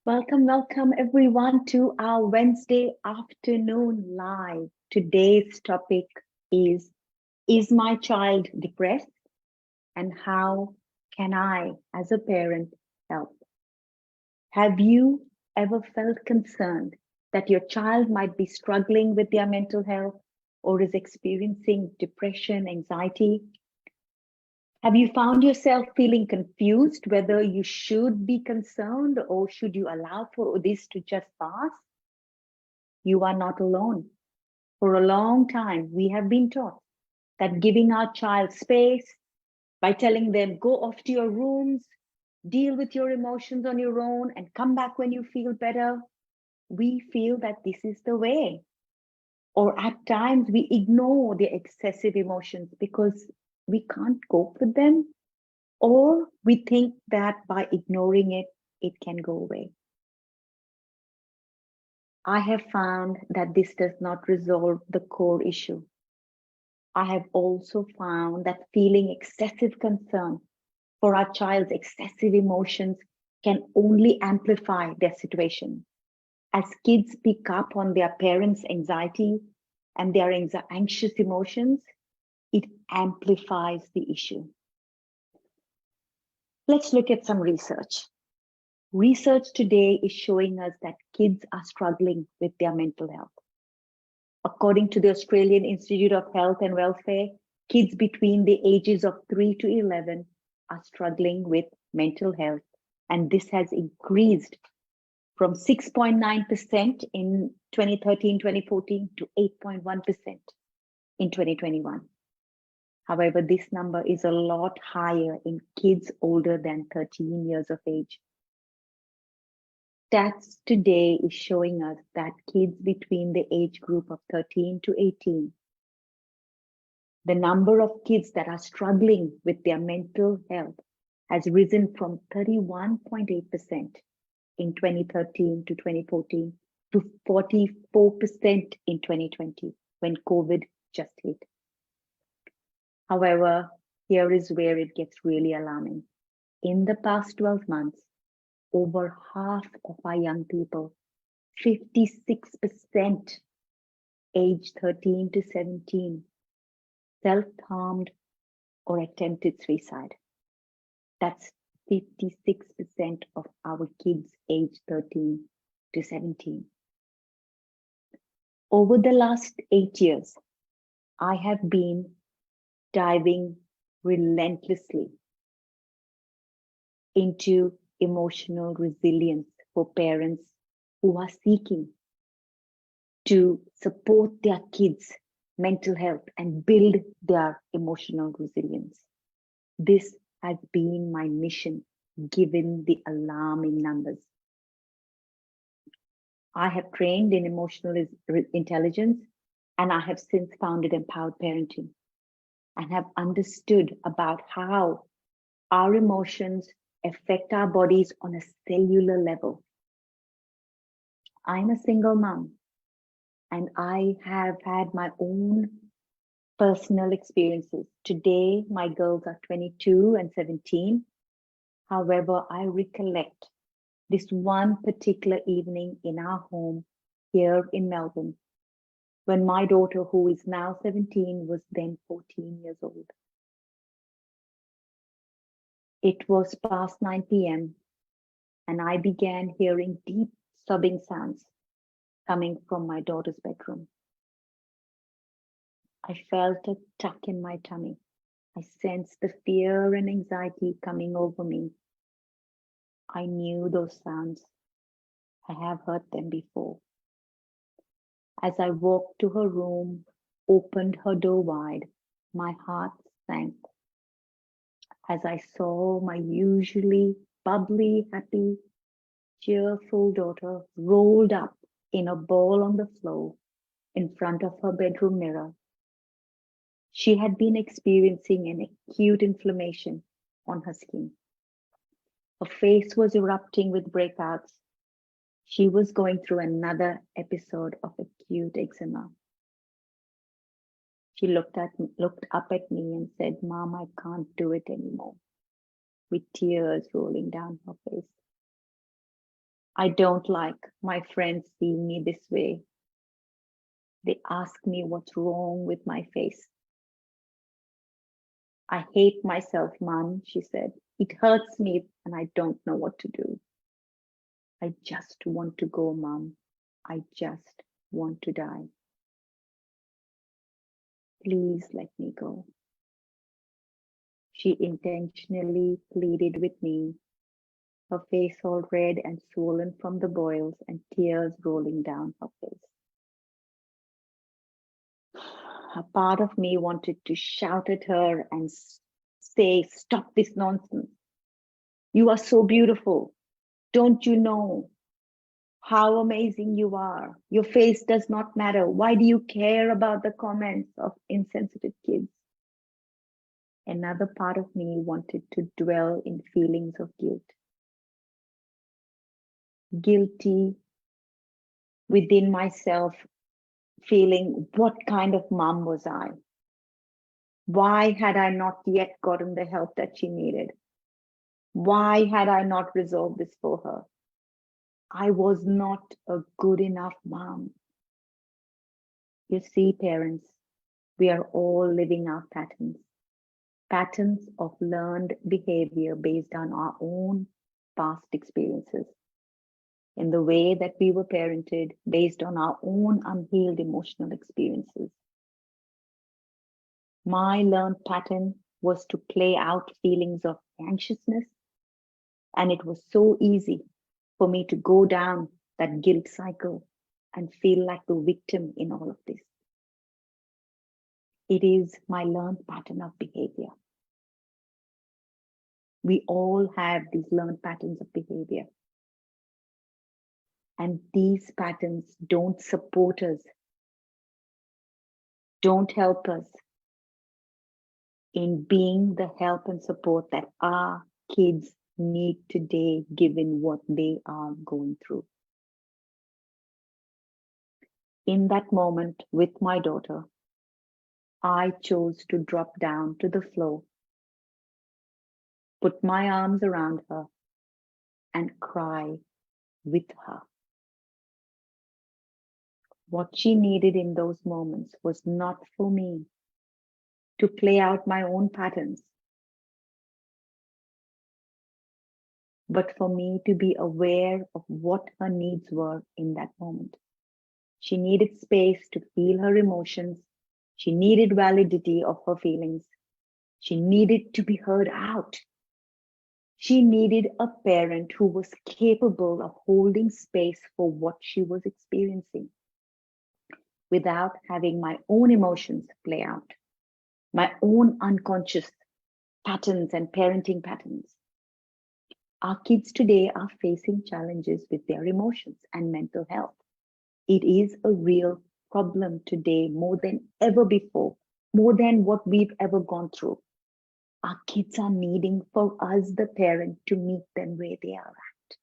Welcome everyone to our Wednesday afternoon live. Today's topic is my child depressed and how can I, as a parent, help? Have you ever felt concerned that your child might be struggling with their mental health or is experiencing depression, anxiety? Have you found yourself feeling confused whether you should be concerned or should you allow for this to just pass? You are not alone. For a long time, we have been taught that giving our child space by telling them, go off to your rooms, deal with your emotions on your own, and come back when you feel better, we feel that this is the way. Or at times, we ignore the excessive emotions because we can't cope with them, or we think that by ignoring it, it can go away. I have found that this does not resolve the core issue. I have also found that feeling excessive concern for our child's excessive emotions can only amplify their situation. As kids pick up on their parents' anxiety and their anxious emotions, it amplifies the issue. Let's look at some research. Research today is showing us that kids are struggling with their mental health. According to the Australian Institute of Health and Welfare, kids between the ages of 3 to 11 are struggling with mental health, and this has increased from 6.9% in 2013-2014 to 8.1% in 2021. However, this number is a lot higher in kids older than 13 years of age. Stats today is showing us that kids between the age group of 13 to 18, the number of kids that are struggling with their mental health has risen from 31.8% in 2013 to 2014 to 44% in 2020 when COVID just hit. However, here is where it gets really alarming. In the past 12 months, over half of our young people, 56% aged 13 to 17, self-harmed or attempted suicide. That's 56% of our kids aged 13 to 17. Over the last 8 years, I have been diving relentlessly into emotional resilience for parents who are seeking to support their kids' mental health and build their emotional resilience. This has been my mission, given the alarming numbers. I have trained in emotional intelligence, and I have since founded Empowered Parenting and have understood about how our emotions affect our bodies on a cellular level. I'm a single mom, and I have had my own personal experiences. Today, my girls are 22 and 17. However, I recollect this one particular evening in our home here in Melbourne, when my daughter, who is now 17, was then 14 years old. It was past 9 p.m. and I began hearing deep sobbing sounds coming from my daughter's bedroom. I felt a tuck in my tummy. I sensed the fear and anxiety coming over me. I knew those sounds. I have heard them before. As I walked to her room, opened her door wide, my heart sank as I saw my usually bubbly, happy, cheerful daughter rolled up in a ball on the floor in front of her bedroom mirror. She had been experiencing an acute inflammation on her skin. Her face was erupting with breakouts. She was going through another episode of acute eczema. She looked up at me and said, "Mom, I can't do it anymore," with tears rolling down her face. I don't like my friends seeing me this way. They ask me what's wrong with my face. I hate myself, Mom, she said. It hurts me and I don't know what to do. I just want to go, Mom. I just want to die. Please let me go. She intentionally pleaded with me, her face all red and swollen from the boils and tears rolling down her face. A part of me wanted to shout at her and say, "Stop this nonsense. You are so beautiful. Don't you know how amazing you are? Your face does not matter. Why do you care about the comments of insensitive kids?" Another part of me wanted to dwell in feelings of guilt. Guilty within myself, feeling, what kind of mom was I? Why had I not yet gotten the help that she needed? Why had I not resolved this for her? I was not a good enough mom. You see, parents, we are all living out patterns of learned behavior based on our own past experiences, in the way that we were parented based on our own unhealed emotional experiences. My learned pattern was to play out feelings of anxiousness, and it was so easy for me to go down that guilt cycle and feel like the victim in all of this. It is my learned pattern of behavior. We all have these learned patterns of behavior. And these patterns don't support us, don't help us in being the help and support that our kids need today, given what they are going through. In that moment with my daughter, I chose to drop down to the floor, put my arms around her, and cry with her. What she needed in those moments was not for me to play out my own patterns, but for me to be aware of what her needs were in that moment. She needed space to feel her emotions. She needed validity of her feelings. She needed to be heard out. She needed a parent who was capable of holding space for what she was experiencing without having my own emotions play out, my own unconscious patterns and parenting patterns. Our kids today are facing challenges with their emotions and mental health. It is a real problem today, more than ever before, more than what we've ever gone through. Our kids are needing for us, the parent, to meet them where they are at.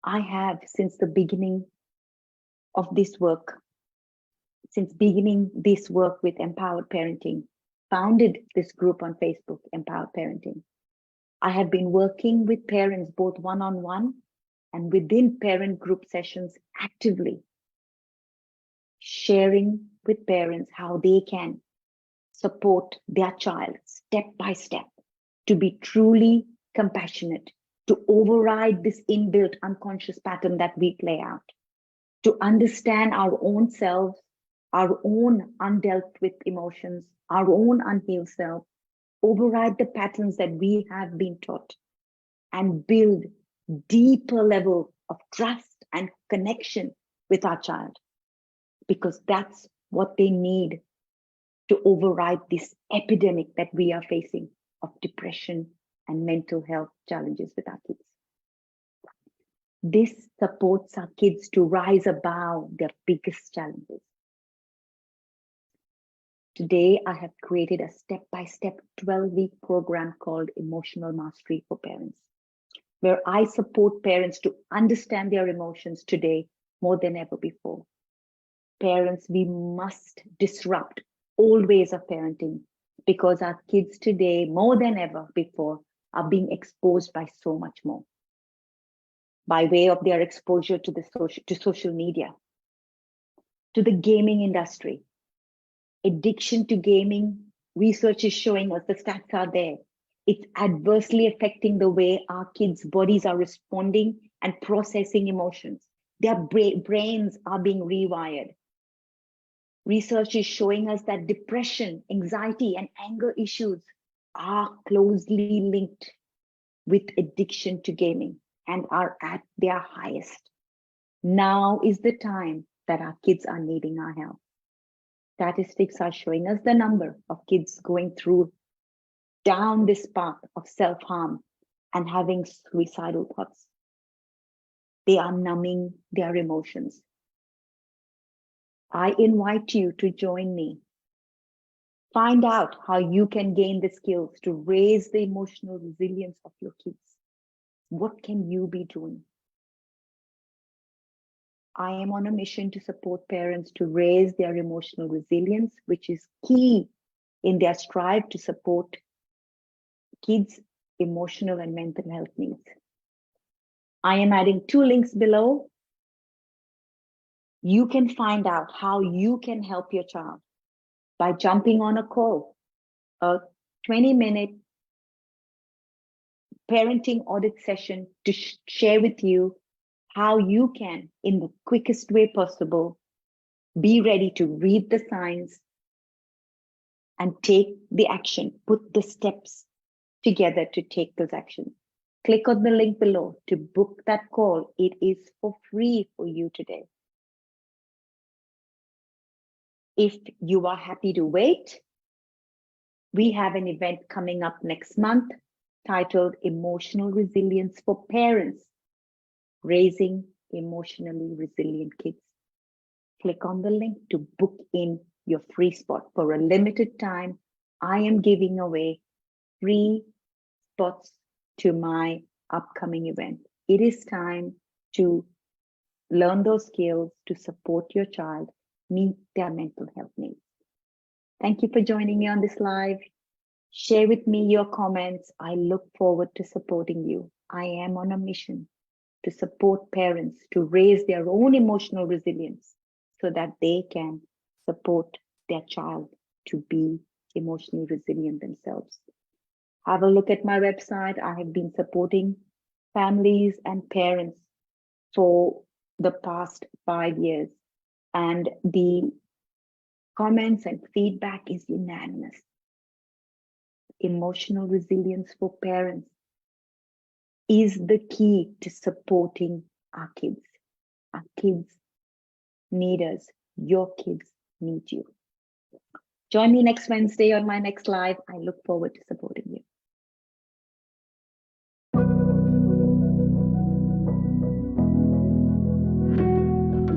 I have, since the beginning of this work, since beginning this work with Empowered Parenting, founded this group on Facebook, Empowered Parenting. I have been working with parents both one-on-one and within parent group sessions actively, sharing with parents how they can support their child step by step to be truly compassionate, to override this inbuilt unconscious pattern that we play out, to understand our own selves, our own undealt with emotions, our own unhealed self, override the patterns that we have been taught, and build deeper level of trust and connection with our child, because that's what they need to override this epidemic that we are facing of depression and mental health challenges with our kids. This supports our kids to rise above their biggest challenges. Today, I have created a step-by-step 12-week program called Emotional Mastery for Parents, where I support parents to understand their emotions today more than ever before. Parents, we must disrupt old ways of parenting, because our kids today, more than ever before, are being exposed by so much more. by way of their exposure to social media, to the gaming industry. Addiction to gaming, research is showing us, the stats are there. It's adversely affecting the way our kids' bodies are responding and processing emotions. Their brains are being rewired. Research is showing us that depression, anxiety, and anger issues are closely linked with addiction to gaming and are at their highest. Now is the time that our kids are needing our help. Statistics are showing us the number of kids going down this path of self-harm and having suicidal thoughts. They are numbing their emotions. I invite you to join me. Find out how you can gain the skills to raise the emotional resilience of your kids. What can you be doing? I am on a mission to support parents to raise their emotional resilience, which is key in their strive to support kids' emotional and mental health needs. I am adding 2 links below. You can find out how you can help your child by jumping on a call, a 20-minute parenting audit session to share with you how you can, in the quickest way possible, be ready to read the signs and take the action, put the steps together to take those actions. Click on the link below to book that call. It is for free for you today. If you are happy to wait, we have an event coming up next month titled Emotional Resilience for Parents, Raising Emotionally Resilient Kids. Click on the link to book in your free spot. For a limited time, I am giving away free spots to my upcoming event. It is time to learn those skills to support your child meet their mental health needs. Thank you for joining me on this live. Share with me your comments. I look forward to supporting you. I am on a mission to support parents to raise their own emotional resilience so that they can support their child to be emotionally resilient themselves. Have a look at my website. I have been supporting families and parents for the past 5 years, and the comments and feedback is unanimous. Emotional resilience for parents is the key to supporting our kids. Our kids need us. Your kids need you. Join me next Wednesday on my next live. I look forward to supporting you.